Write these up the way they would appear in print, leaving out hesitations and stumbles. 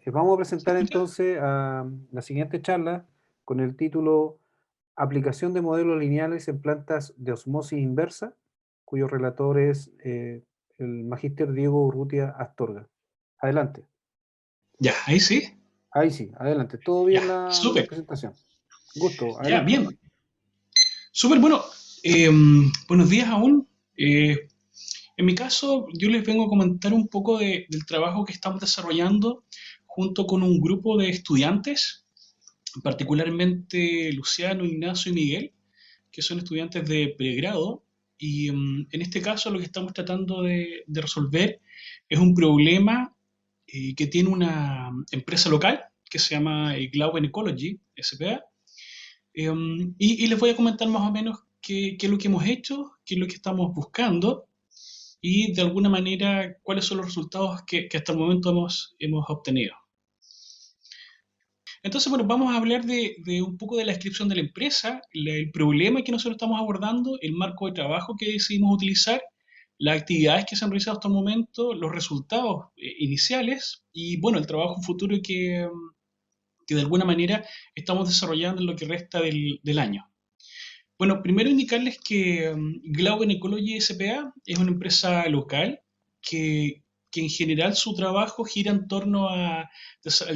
Vamos a ¿Se presentar escucha? entonces la siguiente charla con el título Aplicación de modelos lineales en plantas de osmosis inversa, cuyo relator es el magíster Diego Urrutia Astorga. Adelante. Ya, ahí sí. Ahí sí, adelante. Todo Ya, bien la súper. presentación. Gusto, Ya, adelante. bien. Súper bueno. Eh, Buenos días aún. En mi caso, yo les vengo a comentar un poco del trabajo que estamos desarrollando junto con un grupo de estudiantes, particularmente Luciano, Ignacio y Miguel, que son estudiantes de pregrado. Y en este caso lo que estamos tratando de resolver es un problema que tiene una empresa local que se llama Glauben Ecology, SPA. Y les voy a comentar más o menos qué es lo que hemos hecho, qué es lo que estamos buscando y de alguna manera cuáles son los resultados que hasta el momento hemos obtenido. Entonces, bueno, vamos a hablar de un poco de la descripción de la empresa, el problema que nosotros estamos abordando, el marco de trabajo que decidimos utilizar, las actividades que se han realizado hasta el momento, los resultados iniciales y, bueno, el trabajo futuro que de alguna manera estamos desarrollando en lo que resta del año. Bueno, primero indicarles que Glauben Ecology SPA es una empresa local que en general su trabajo gira en torno al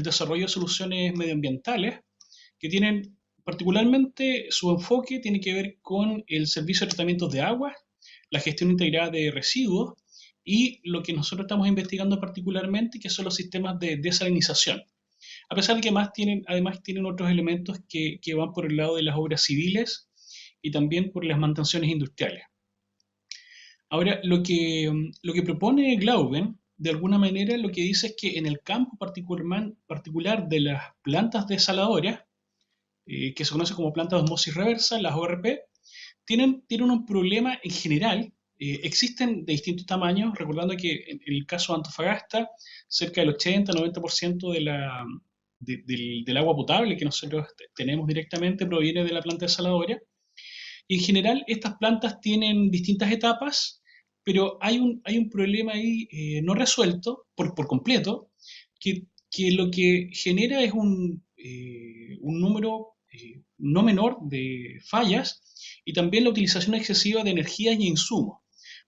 desarrollo de soluciones medioambientales que tienen particularmente su enfoque tiene que ver con el servicio de tratamientos de agua, la gestión integrada de residuos y lo que nosotros estamos investigando particularmente, que son los sistemas de desalinización. A pesar de que además tienen otros elementos que van por el lado de las obras civiles y también por las mantenciones industriales. Ahora, lo que propone Glauben, de alguna manera, lo que dice es que en el campo particular de las plantas desaladoras, que se conoce como plantas de osmosis reversa, las ORP, tienen un problema en general. Existen de distintos tamaños, recordando que en el caso de Antofagasta, cerca del 80-90% del agua potable que nosotros tenemos directamente proviene de la planta desaladora. Y en general, estas plantas tienen distintas etapas, pero hay un problema ahí no resuelto por completo, que lo que genera es un número no menor de fallas y también la utilización excesiva de energía y insumos.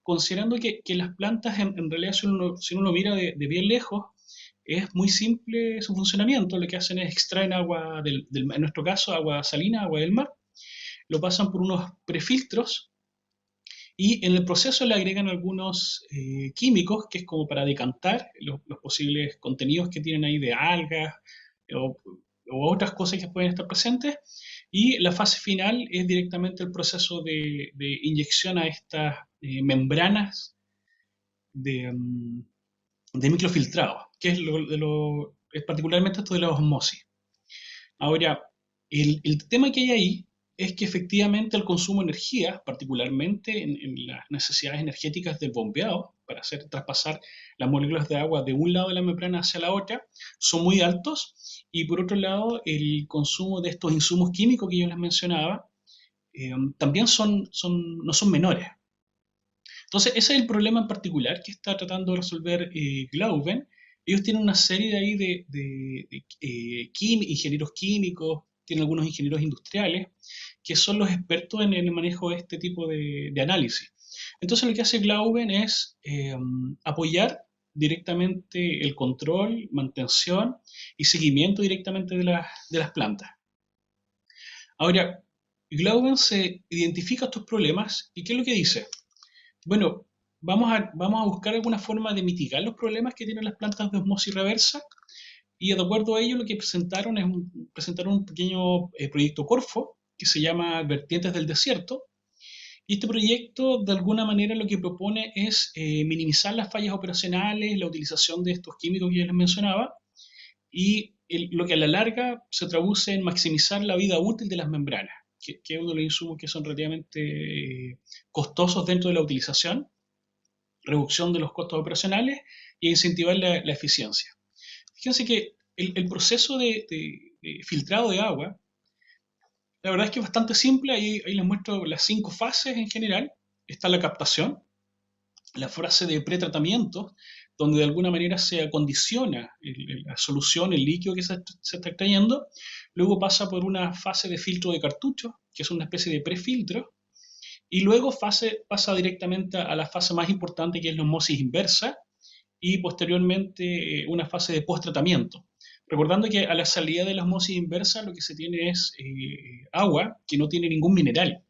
Considerando que las plantas, en realidad, si uno mira de bien lejos, es muy simple su funcionamiento. Lo que hacen es extraer agua, en nuestro caso, agua salina, agua del mar, lo pasan por unos prefiltros y en el proceso le agregan algunos químicos, que es como para decantar los posibles contenidos que tienen ahí de algas o, o otras cosas que pueden estar presentes. Y la fase final es directamente el proceso de inyección a estas membranas de, um, de microfiltrado, que es es particularmente esto de la osmosis. Ahora, el tema que hay ahí es que efectivamente el consumo de energía, particularmente en las necesidades energéticas del bombeado, para hacer traspasar las moléculas de agua de un lado de la membrana hacia la otra, son muy altos. Y por otro lado, el consumo de estos insumos químicos que yo les mencionaba, también no son menores. Entonces, ese es el problema en particular que está tratando de resolver Glauben. Ellos tienen una serie de ahí de ingenieros químicos, tienen algunos ingenieros industriales, que son los expertos en el manejo de este tipo de análisis. Entonces, lo que hace Glauben es apoyar directamente el control, mantención y seguimiento directamente de las plantas. Ahora, Glauben se identifica estos problemas y ¿qué es lo que dice? Bueno, vamos a buscar alguna forma de mitigar los problemas que tienen las plantas de osmosis reversa y de acuerdo a ello lo que presentaron un pequeño proyecto Corfo que se llama Vertientes del Desierto y este proyecto de alguna manera lo que propone es minimizar las fallas operacionales, la utilización de estos químicos que ya les mencionaba y lo que a la larga se traduce en maximizar la vida útil de las membranas, que es uno de los insumos que son relativamente costosos dentro de la utilización, reducción de los costos operacionales y incentivar la eficiencia. Fíjense que el proceso de filtrado de agua, la verdad es que es bastante simple, ahí les muestro las 5 fases en general. Está la captación, la fase de pretratamiento, donde de alguna manera se acondiciona la solución, el líquido que se está extrayendo, luego pasa por una fase de filtro de cartucho, que es una especie de prefiltro, y luego pasa directamente a la fase más importante, que es la osmosis inversa, y posteriormente una fase de post-tratamiento. Recordando que a la salida de la osmosis inversa lo que se tiene es agua que no tiene ningún mineral.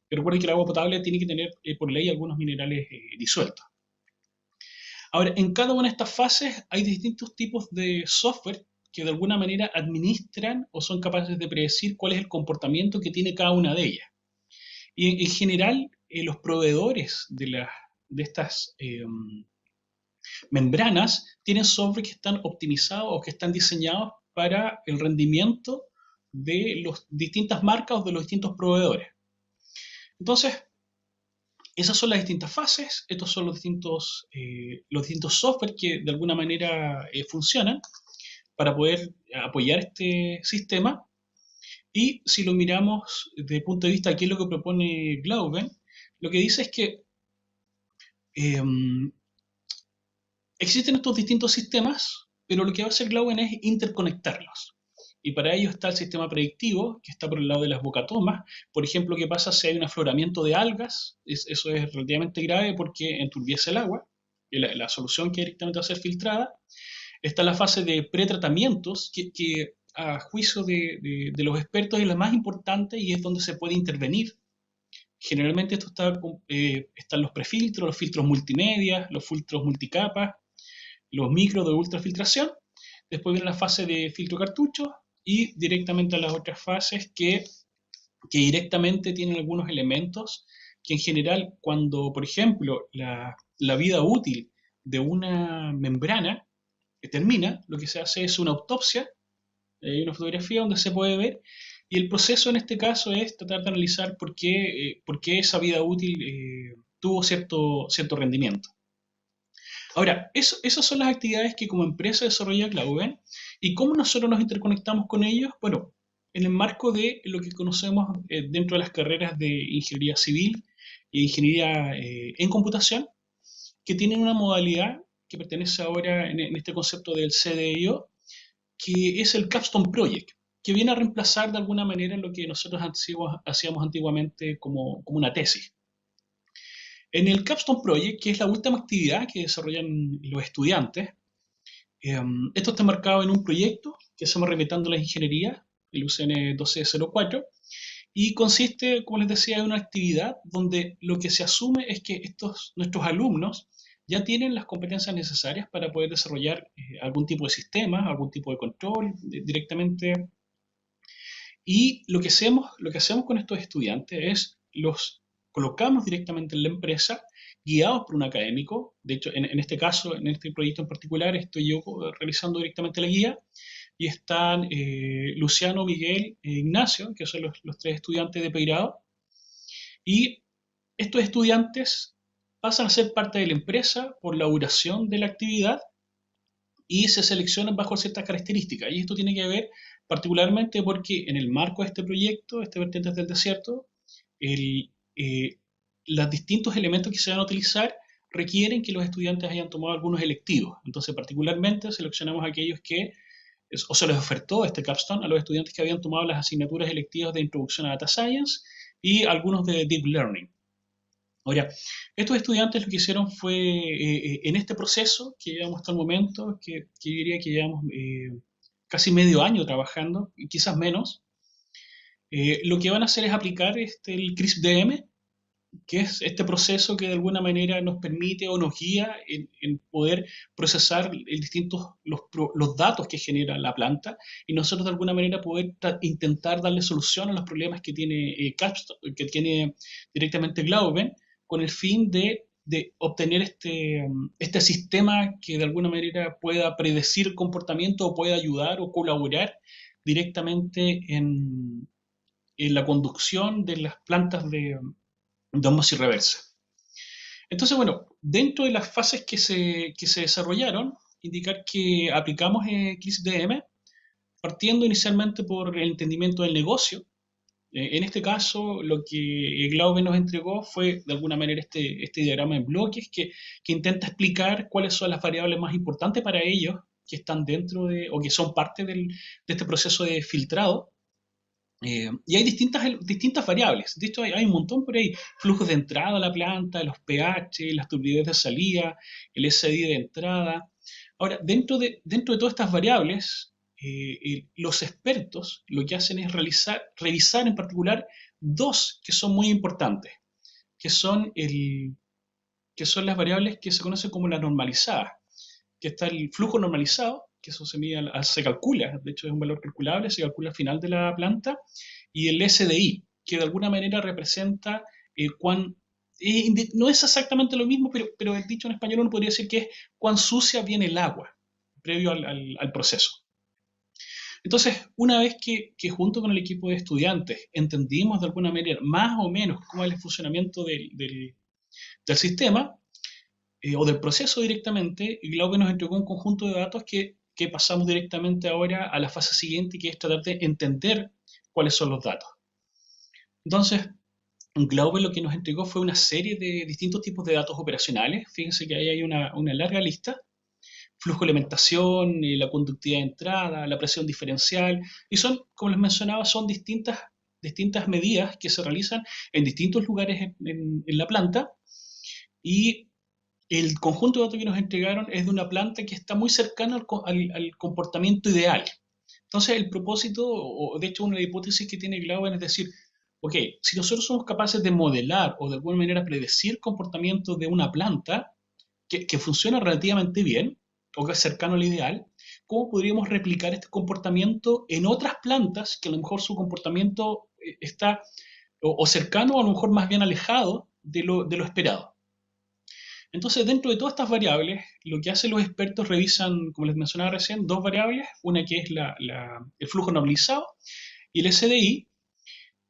Pero recuerden que el agua potable tiene que tener por ley algunos minerales disueltos. Ahora, en cada una de estas fases hay distintos tipos de software que de alguna manera administran o son capaces de predecir cuál es el comportamiento que tiene cada una de ellas. Y en general, los proveedores de estas membranas tienen software que están optimizados o que están diseñados para el rendimiento de las distintas marcas o de los distintos proveedores. Entonces, esas son las distintas fases, estos son los distintos software que de alguna manera funcionan para poder apoyar este sistema. Y si lo miramos desde el punto de vista de qué es lo que propone Glauben, lo que dice es que eh, existen estos distintos sistemas, pero lo que va a hacer Glauben es interconectarlos. Y para ello está el sistema predictivo, que está por el lado de las bocatomas. Por ejemplo, ¿qué pasa si hay un afloramiento de algas? Eso es relativamente grave porque enturbiece el agua, la solución que directamente va a ser filtrada. Está la fase de pretratamientos, que a juicio de los expertos es la más importante y es donde se puede intervenir. Generalmente esto están los prefiltros, los filtros multimedia, los filtros multicapas, los micros de ultrafiltración. Después viene la fase de filtro cartucho y directamente a las otras fases que directamente tienen algunos elementos que en general cuando, por ejemplo, la vida útil de una membrana termina, lo que se hace es una autopsia, hay una fotografía donde se puede ver, y el proceso en este caso es tratar de analizar por qué esa vida útil tuvo cierto rendimiento. Ahora, esas son las actividades que como empresa desarrolla Glauben. ¿Y cómo nosotros nos interconectamos con ellos? Bueno, en el marco de lo que conocemos dentro de las carreras de ingeniería civil e ingeniería en computación, que tienen una modalidad que pertenece ahora en este concepto del CDIO, que es el Capstone Project, que viene a reemplazar de alguna manera lo que nosotros hacíamos antiguamente como una tesis. En el Capstone Project, que es la última actividad que desarrollan los estudiantes, esto está marcado en un proyecto que se llama Reinventando la Ingeniería, el UCN 1204, y consiste, como les decía, en una actividad donde lo que se asume es que nuestros alumnos ya tienen las competencias necesarias para poder desarrollar algún tipo de sistema, algún tipo de control directamente. Y lo que hacemos con estos estudiantes es los colocamos directamente en la empresa, guiados por un académico. De hecho, en este caso, en este proyecto en particular, estoy yo realizando directamente la guía, y están Luciano, Miguel e Ignacio, que son los tres estudiantes de pregrado. Y estos estudiantes pasan a ser parte de la empresa por la duración de la actividad y se seleccionan bajo ciertas características. Y esto tiene que ver particularmente porque en el marco de este proyecto, este Vertientes del Desierto, el, eh, los distintos elementos que se van a utilizar requieren que los estudiantes hayan tomado algunos electivos. Entonces, particularmente seleccionamos aquellos que, o se les ofertó este capstone a los estudiantes que habían tomado las asignaturas electivas de Introducción a Data Science y algunos de Deep Learning. Ahora, estos estudiantes lo que hicieron fue, en este proceso que llevamos hasta el momento, que yo diría que llevamos casi medio año trabajando, y quizás menos, lo que van a hacer es aplicar el CRISP-DM, que es este proceso que de alguna manera nos permite o nos guía en poder procesar los datos que genera la planta, y nosotros de alguna manera poder intentar darle solución a los problemas que tiene que tiene directamente Glauben, con el fin de obtener este sistema que de alguna manera pueda predecir el comportamiento o pueda ayudar o colaborar directamente en la conducción de las plantas de osmosis reversa. Entonces, bueno, dentro de las fases que se desarrollaron, indicar que aplicamos CRISP-DM, partiendo inicialmente por el entendimiento del negocio, En este caso, lo que Glaube nos entregó fue, de alguna manera, este diagrama en bloques que intenta explicar cuáles son las variables más importantes para ellos que están dentro de, o que son parte de este proceso de filtrado. Y hay distintas variables. De hecho, hay un montón por ahí. Flujos de entrada a la planta, los pH, las turbidez de salida, el SDI de entrada. Ahora, dentro de todas estas variables, los expertos lo que hacen es revisar en particular dos que son muy importantes, que son, que son las variables que se conocen como las normalizadas, que está el flujo normalizado, que eso se calcula, de hecho es un valor calculable, se calcula al final de la planta, y el SDI, que de alguna manera representa cuán, no es exactamente lo mismo, pero el dicho en español uno podría decir que es cuán sucia viene el agua previo al proceso. Entonces, una vez que junto con el equipo de estudiantes entendimos de alguna manera más o menos cómo es el funcionamiento del sistema, o del proceso directamente, y Glaube nos entregó un conjunto de datos que pasamos directamente ahora a la fase siguiente, que es tratar de entender cuáles son los datos. Entonces, Glaube lo que nos entregó fue una serie de distintos tipos de datos operacionales. Fíjense que ahí hay una larga lista. Flujo de alimentación, la conductividad de entrada, la presión diferencial, y son, como les mencionaba, son distintas medidas que se realizan en distintos lugares en la planta, y el conjunto de datos que nos entregaron es de una planta que está muy cercana al comportamiento ideal. Entonces, el propósito, o de hecho una de las hipótesis que tiene Glauben es decir, ok, si nosotros somos capaces de modelar o de alguna manera predecir comportamiento de una planta que funciona relativamente bien, o que es cercano al ideal, ¿cómo podríamos replicar este comportamiento en otras plantas que a lo mejor su comportamiento está o cercano o a lo mejor más bien alejado de lo esperado? Entonces, dentro de todas estas variables, lo que hacen los expertos revisan, como les mencionaba recién, dos variables, una que es el flujo normalizado y el SDI,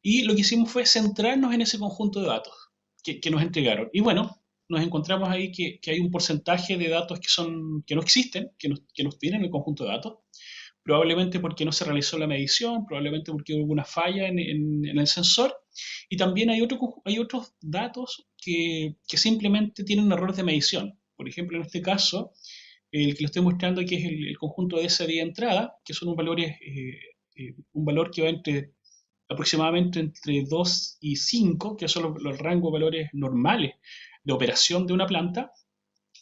y lo que hicimos fue centrarnos en ese conjunto de datos que nos entregaron. Y bueno, nos encontramos ahí que hay un porcentaje de datos que no existen, que nos tienen en el conjunto de datos, probablemente porque no se realizó la medición, probablemente porque hubo alguna falla en el sensor, y también hay otros datos que simplemente tienen errores de medición. Por ejemplo, en este caso, el que lo estoy mostrando aquí es el conjunto de SDI de entrada, que son un valor que va aproximadamente entre 2 y 5, que son los rangos de valores normales de operación de una planta.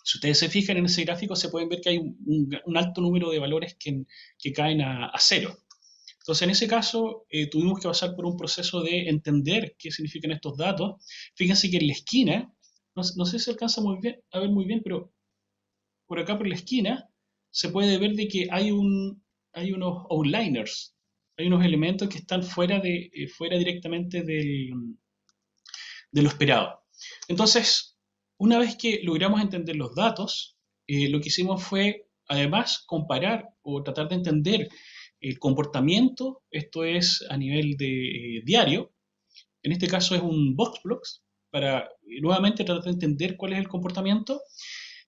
Si ustedes se fijan en ese gráfico, se pueden ver que hay un alto número de valores que caen a cero. Entonces, en ese caso, tuvimos que pasar por un proceso de entender qué significan estos datos. Fíjense que en la esquina, no sé si se alcanza a ver muy bien, pero por acá por la esquina se puede ver de que hay unos outliners, hay unos elementos que están fuera directamente de lo esperado. Entonces, una vez que logramos entender los datos, lo que hicimos fue, además, comparar o tratar de entender el comportamiento, esto es a nivel de diario, en este caso es un box para nuevamente tratar de entender cuál es el comportamiento.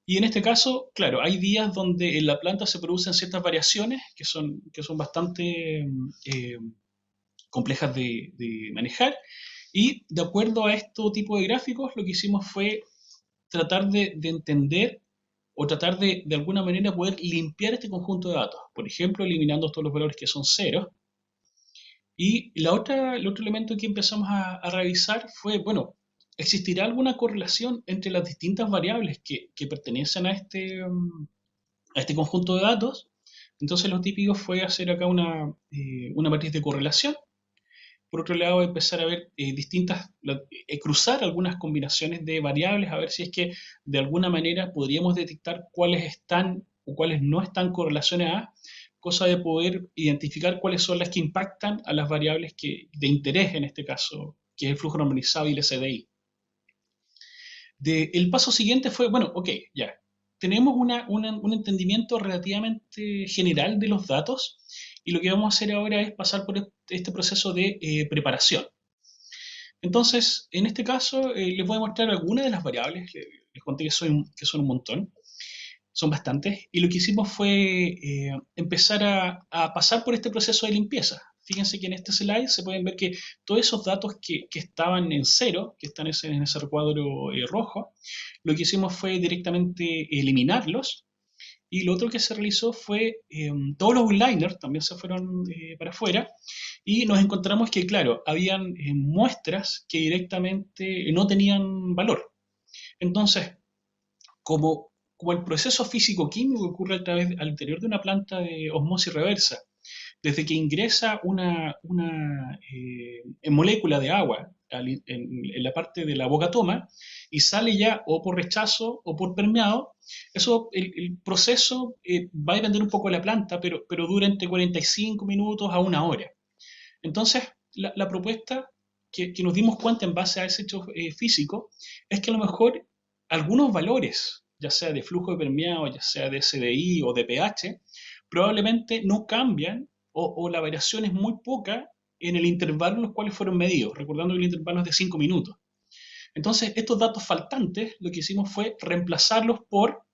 Y en este caso, claro, hay días donde en la planta se producen ciertas variaciones que son bastante complejas de manejar, y de acuerdo a este tipo de gráficos, lo que hicimos fue tratar de entender o tratar de alguna manera poder limpiar este conjunto de datos. Por ejemplo, eliminando todos los valores que son ceros. Y el otro elemento que empezamos a revisar fue, bueno, ¿existirá alguna correlación entre las distintas variables que pertenecen a este conjunto de datos? Entonces lo típico fue hacer acá una matriz de correlación. Por otro lado, empezar a ver cruzar algunas combinaciones de variables, a ver si es que de alguna manera podríamos detectar cuáles están o cuáles no están correlacionadas, cosa de poder identificar cuáles son las que impactan a las variables de interés en este caso, que es el flujo normalizado y el SDI. El paso siguiente fue, bueno, ok, ya, tenemos un entendimiento relativamente general de los datos, y lo que vamos a hacer ahora es pasar por este proceso de preparación. Entonces, en este caso, les voy a mostrar algunas de las variables. Les conté que son un montón, son bastantes, y lo que hicimos fue empezar a pasar por este proceso de limpieza. fíjense que en este slide se pueden ver que todos esos datos que estaban en cero, que están en ese recuadro rojo, lo que hicimos fue directamente eliminarlos. Y lo otro que se realizó fue, todos los liners también se fueron para afuera, y nos encontramos que, claro, habían muestras que directamente no tenían valor. Entonces, como el proceso físico-químico que ocurre al interior de una planta de osmosis reversa, desde que ingresa una molécula de agua en la parte de la boca toma y sale ya o por rechazo o por permeado, el proceso va a depender un poco de la planta, pero dura entre 45 minutos a una hora. Entonces, la propuesta que nos dimos cuenta en base a ese hecho físico es que a lo mejor algunos valores, ya sea de flujo de permeado, ya sea de SDI o de pH, probablemente no cambian o la variación es muy poca en el intervalo en los cuales fueron medidos, recordando que el intervalo es de 5 minutos. Entonces, estos datos faltantes lo que hicimos fue reemplazarlos por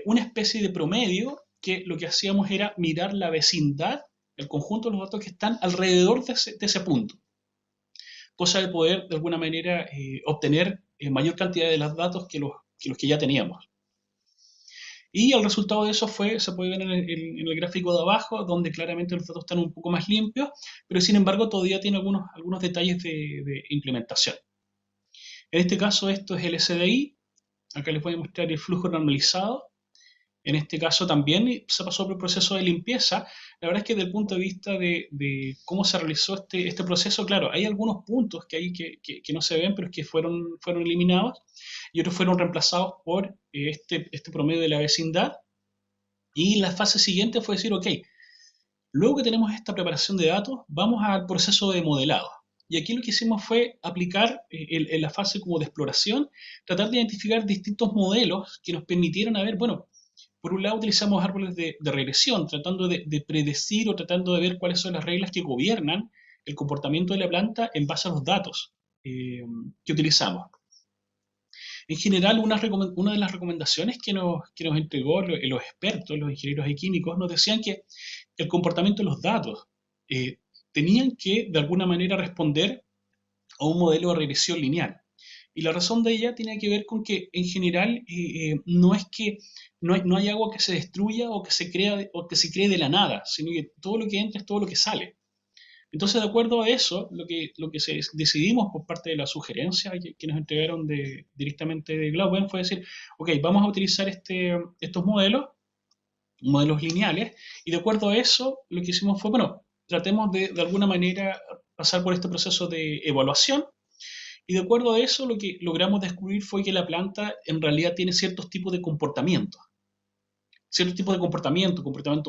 una especie de promedio que lo que hacíamos era mirar la vecindad, el conjunto de los datos que están alrededor de ese punto, cosa de poder de alguna manera obtener mayor cantidad de los datos que los que ya teníamos. Y el resultado de eso fue, se puede ver en el gráfico de abajo, donde claramente los datos están un poco más limpios, pero sin embargo todavía tiene algunos detalles de implementación. En este caso esto es el SDI, acá les voy a mostrar el flujo normalizado. En este caso también se pasó por el proceso de limpieza. La verdad es que desde el punto de vista de cómo se realizó este proceso, claro, hay algunos puntos que no se ven, pero que fueron eliminados y otros fueron reemplazados por este promedio de la vecindad. Y la fase siguiente fue decir, ok, luego que tenemos esta preparación de datos, vamos al proceso de modelado. Y aquí lo que hicimos fue aplicar en la fase como de exploración, tratar de identificar distintos modelos que nos permitieran ver, bueno, por un lado utilizamos árboles de regresión, tratando de predecir o tratando de ver cuáles son las reglas que gobiernan el comportamiento de la planta en base a los datos que utilizamos. En general, una de las recomendaciones que nos entregó los expertos, los ingenieros químicos, nos decían que el comportamiento de los datos tenían que, de alguna manera, responder a un modelo de regresión lineal. Y la razón de ella tiene que ver con que, en general, no es que no hay agua que se destruya o que se cree de la nada, sino que todo lo que entra es todo lo que sale. Entonces, de acuerdo a eso, lo que decidimos por parte de la sugerencia que nos entregaron directamente de Glauben fue decir, ok, vamos a utilizar estos modelos lineales, y de acuerdo a eso, lo que hicimos fue, bueno, tratemos de alguna manera pasar por este proceso de evaluación, y de acuerdo a eso, lo que logramos descubrir fue que la planta en realidad tiene ciertos tipos de comportamiento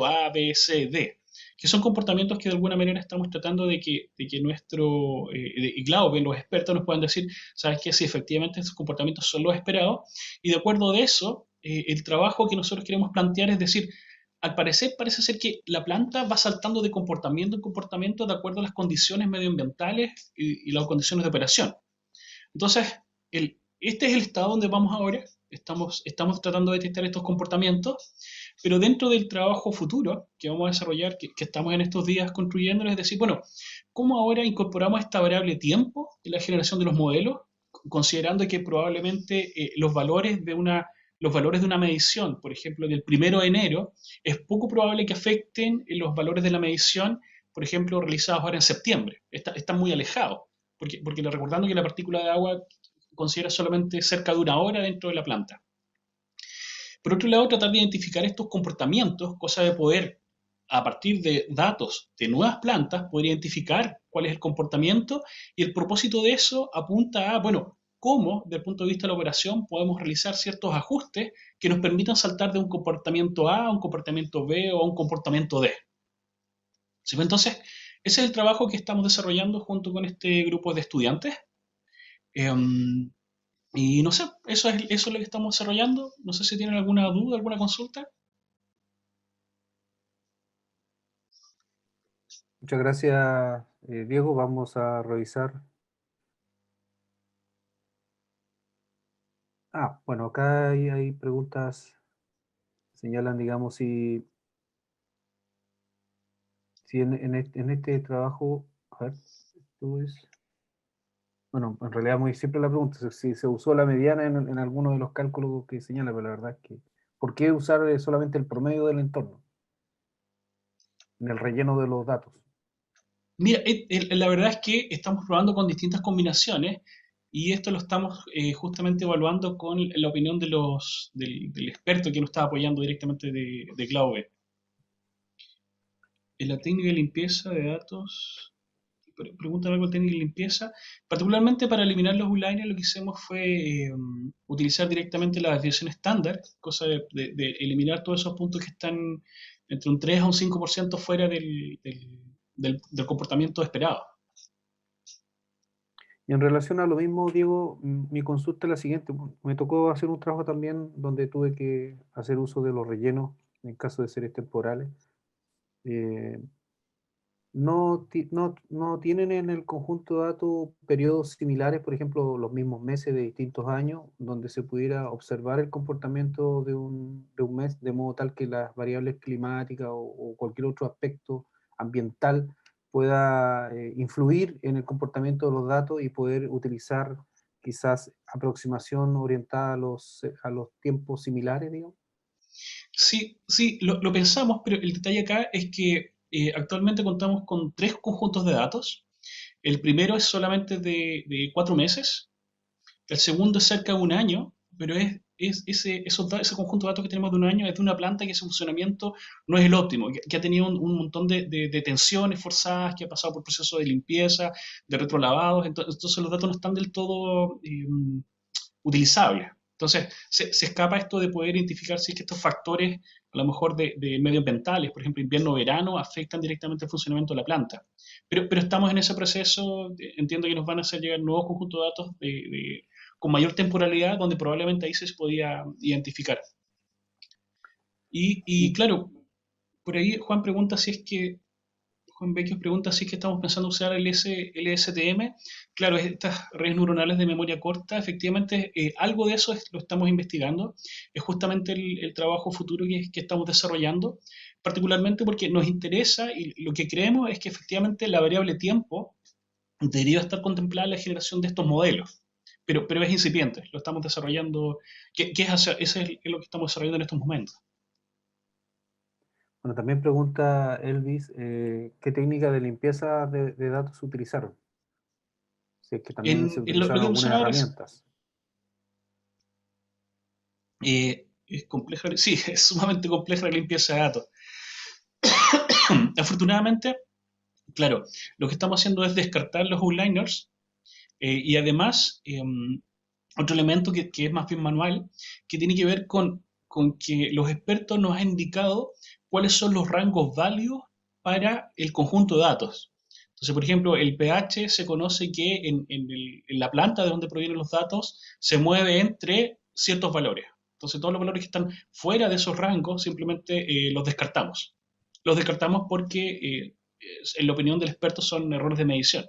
A, B, C, D, que son comportamientos que de alguna manera estamos tratando de que y Glauben, los expertos, nos puedan decir, ¿sabes qué? Si efectivamente esos comportamientos son los esperados, y de acuerdo a eso, el trabajo que nosotros queremos plantear es decir, al parecer parece ser que la planta va saltando de comportamiento en comportamiento de acuerdo a las condiciones medioambientales y las condiciones de operación. Entonces, este es el estado donde vamos ahora. Estamos tratando de detectar estos comportamientos, pero dentro del trabajo futuro que vamos a desarrollar, que estamos en estos días construyendo, es decir, bueno, ¿cómo ahora incorporamos esta variable tiempo en la generación de los modelos, considerando que probablemente los valores de una medición, por ejemplo, del 1 de enero, es poco probable que afecten los valores de la medición, por ejemplo, realizados ahora en septiembre? Están muy alejados, porque recordando que la partícula de agua considera solamente cerca de una hora dentro de la planta. Por otro lado, tratar de identificar estos comportamientos, cosa de poder, a partir de datos de nuevas plantas, poder identificar cuál es el comportamiento, y el propósito de eso apunta a, bueno, cómo, desde el punto de vista de la operación, podemos realizar ciertos ajustes que nos permitan saltar de un comportamiento A a un comportamiento B o a un comportamiento D. ¿Sí? Entonces, ese es el trabajo que estamos desarrollando junto con este grupo de estudiantes. Em, y no sé, eso es lo que estamos desarrollando. No sé si tienen alguna duda, alguna consulta. Muchas gracias, Diego. Vamos a revisar. Bueno, acá hay preguntas, señalan, digamos, Sí, en este trabajo, a ver, esto es, bueno, en realidad muy simple la pregunta, si se usó la mediana en alguno de los cálculos que señala, pero la verdad es que, ¿por qué usar solamente el promedio del entorno en el relleno de los datos? Mira, la verdad es que estamos probando con distintas combinaciones y esto lo estamos justamente evaluando con la opinión del experto que nos está apoyando directamente de Glaube. En la técnica de limpieza de datos, preguntan algo de técnica de limpieza. Particularmente para eliminar los inliners, lo que hicimos fue utilizar directamente la desviación estándar, cosa de eliminar todos esos puntos que están entre un 3 a un 5% fuera del comportamiento esperado. Y en relación a lo mismo, Diego, mi consulta es la siguiente. Me tocó hacer un trabajo también donde tuve que hacer uso de los rellenos en caso de series temporales. Eh, no tienen en el conjunto de datos periodos similares, por ejemplo, los mismos meses de distintos años, donde se pudiera observar el comportamiento de un mes, de modo tal que las variables climáticas o cualquier otro aspecto ambiental pueda influir en el comportamiento de los datos y poder utilizar quizás aproximación orientada a los tiempos similares, digamos. Sí, sí, lo pensamos, pero el detalle acá es que actualmente contamos con tres conjuntos de datos. El primero es solamente de 4 meses, el segundo es cerca de un año, pero ese conjunto de datos que tenemos de un año es de una planta que su funcionamiento no es el óptimo, que ha tenido un montón de tensiones forzadas, que ha pasado por procesos de limpieza, de retrolavados, entonces los datos no están del todo utilizables. Entonces, se escapa esto de poder identificar si es que estos factores, a lo mejor de medioambientales, por ejemplo, invierno-verano, afectan directamente el funcionamiento de la planta. Pero estamos en ese proceso, entiendo que nos van a hacer llegar nuevos conjuntos de datos con mayor temporalidad, donde probablemente ahí se podía identificar. Y Y claro, por ahí Juan pregunta si es que Juan Vecchio pregunta si es que estamos pensando usar el STM. Claro, estas redes neuronales de memoria corta, efectivamente, algo de eso lo estamos investigando. Es justamente el trabajo futuro que estamos desarrollando, particularmente porque nos interesa y lo que creemos es que efectivamente la variable tiempo debería estar contemplada en la generación de estos modelos. Pero es incipiente, lo estamos desarrollando, ese es lo que estamos desarrollando en estos momentos. bueno, también pregunta Elvis, ¿qué técnica de limpieza de datos utilizaron? Si es que también se Lo utilizaron que algunas mencionaba recién, herramientas. es compleja, sí, es sumamente compleja la limpieza de datos. Afortunadamente, claro, lo que estamos haciendo es descartar los outliners y además otro elemento que es más bien manual, que tiene que ver con que los expertos nos han indicado cuáles son los rangos válidos para el conjunto de datos. Entonces, por ejemplo, el pH se conoce que en la planta de donde provienen los datos se mueve entre ciertos valores. Entonces, todos los valores que están fuera de esos rangos simplemente los descartamos. Los descartamos porque, en la opinión del experto, son errores de medición.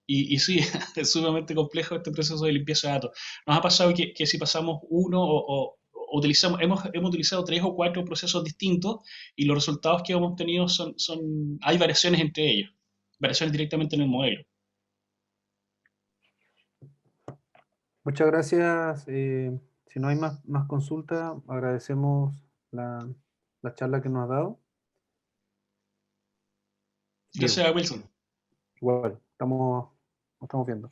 Y sí, es sumamente complejo este proceso de limpieza de datos. Nos ha pasado que si pasamos uno o utilizamos, hemos utilizado tres o cuatro procesos distintos y los resultados que hemos obtenido hay variaciones entre ellos, variaciones directamente en el modelo. Muchas gracias. Si no hay más consultas, agradecemos la, la charla que nos ha dado. Diego, Gracias a Wilson. igual, nos estamos viendo.